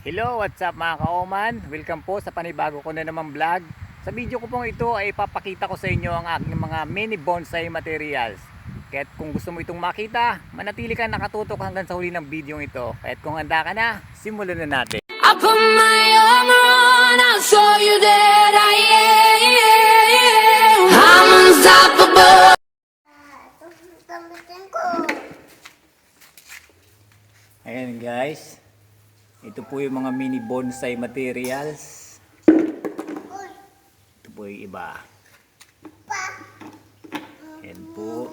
Hello, what's up mga kaoman? Welcome po sa panibago ko na naman vlog. Sa video ko pong ito ay ipapakita ko sa inyo ang aking mga mini bonsai materials. Kaya't kung gusto mo itong makita, manatili ka nakatutok hanggang sa huli ng video ito. Kaya't kung handa ka na, simulan na natin. I put my armor on, I'll show you that I am. I'm unstoppable. Ayan guys, ito po yung mga mini bonsai materials. Ito po yung iba. Ayan po.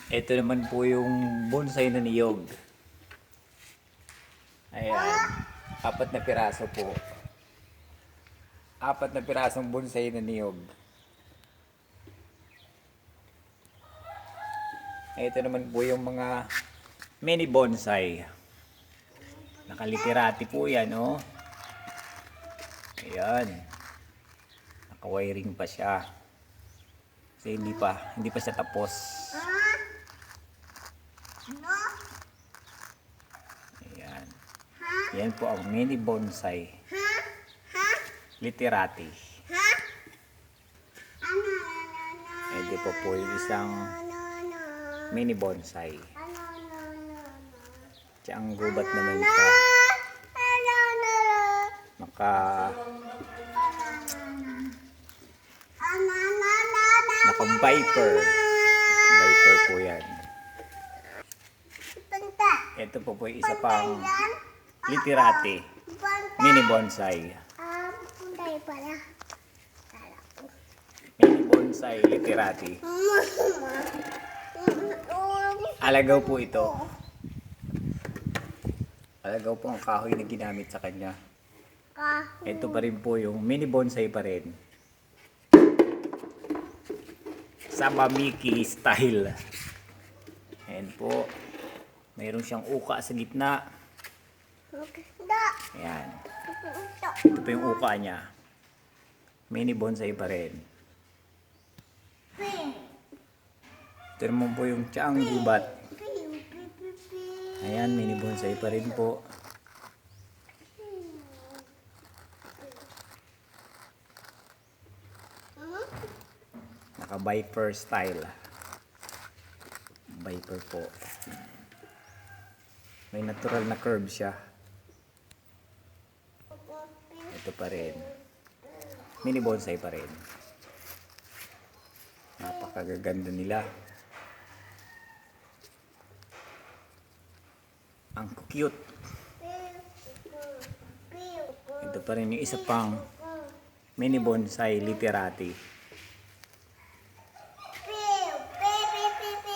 Ito naman po yung bonsai na niyog. Ayan, 4 na piraso po. 4 na pirasong bonsai na niyog. Ito naman po yung mga mini bonsai. Nakaliterati po yan, oh. Ayan. Naka-wiring pa siya. Kasi hindi pa siya tapos. Ayan. Yan po ang mini bonsai. Literati. Ito po yung isang mini bonsai. Ang gubat naman siya. Naka Viper. Viper po yan. Ito po yung isa pang literati. Mini bonsai. Mini bonsai literati. Alagaw po ito. Alagaw po ang kahoy na ginamit sa kanya. Ito pa rin po yung mini bonsai pa rin. Sabamiki style. Ayan po. Mayroon siyang uka sa gitna. Ayan. Ito po yung uka niya. Mini bonsai pa rin. Ito naman po yung tiyaang gubat. Ayan, mini bonsai pa rin po. Naka Viper style. Viper po. May natural na curve siya. Ito pa rin. Mini bonsai pa rin. Napakaganda nila. Ang cute. Ito pa rin yung isa pang mini bonsai literati.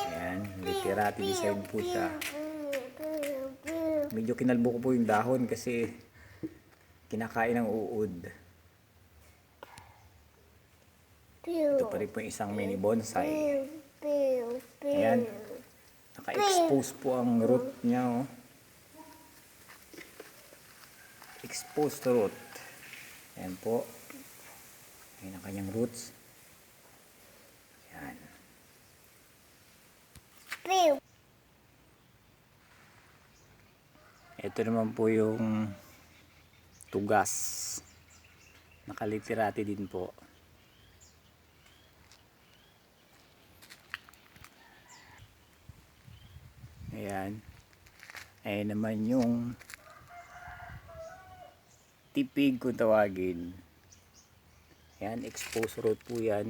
Ayan, literati design po siya. Medyo kinalbo ko po yung dahon kasi kinakain ng uod. Ito pa rin po yung isang mini bonsai. Ayan, naka-expose po ang root niya, oh. Exposed root. Ayan po. Ayan ang kanyang roots. Ayan. Ito naman po yung tugas. Nakaliterati din po. Ayan. Ayan naman yung tipig kung tawagin. Ayan, exposed root po yan.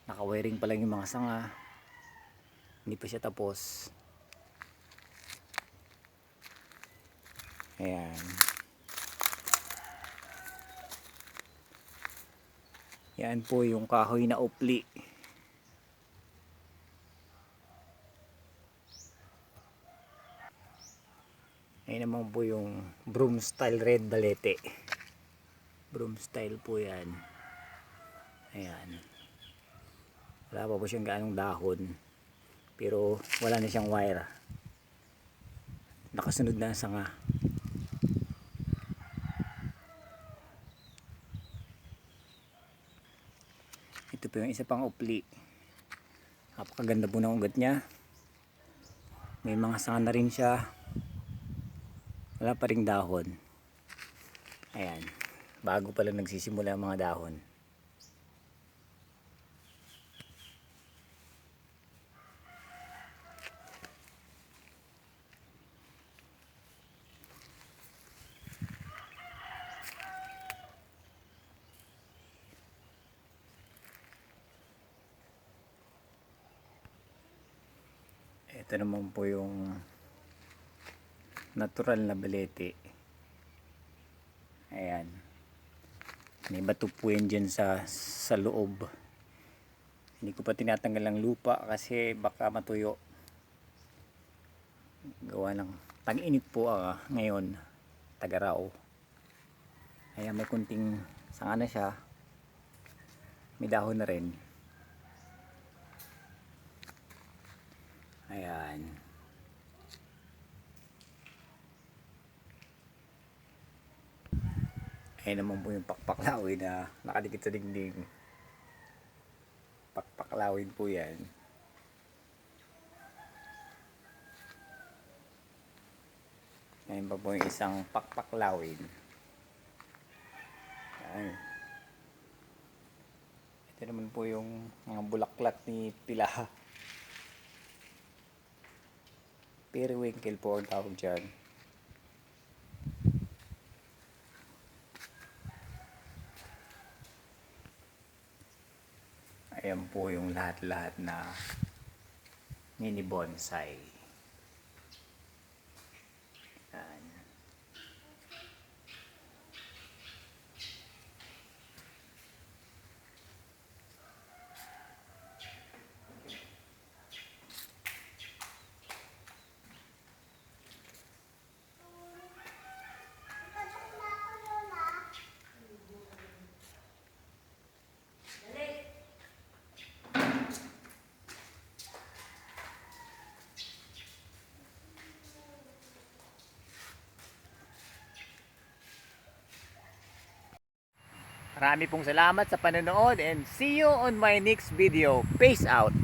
Naka-wiring pa lang yung mga sanga. Hindi pa siya tapos. Ayan. Yan po yung kahoy na upli. Ayan naman po yung broom style red balete. Broom style po yan. Ayan. Wala pa po siyang gaanong dahon. Pero wala na siyang wire. Nakasunod na ang sanga. Ito po yung isa pang upli. Napakaganda po ng ugat niya. May mga sanga na rin siya. Wala pa ring dahon. Ayan. Bago pa lang nagsisimula ang mga dahon. Ito naman po yung natural na balete. Ayan. May bato po yan dyan sa loob. Hindi ko pa tinatanggal ang lupa kasi baka matuyo. Gawa ng tag-init po ngayon. Tagaraw. Ayan, may kunting sanga na siya. May dahon na rin. Ayan. Ayan naman po yung pakpaklawin na nakadikit sa dingding. Pakpaklawin po yan. Ayan pa po yung isang pakpaklawin. Ayan. Ito naman po yung mga bulaklak ni Pilaha. Periwinkle po ang tawag dyan. Ayan po yung lahat-lahat na mini bonsai. Ayan. Marami pong salamat sa panonood and see you on my next video. Peace out!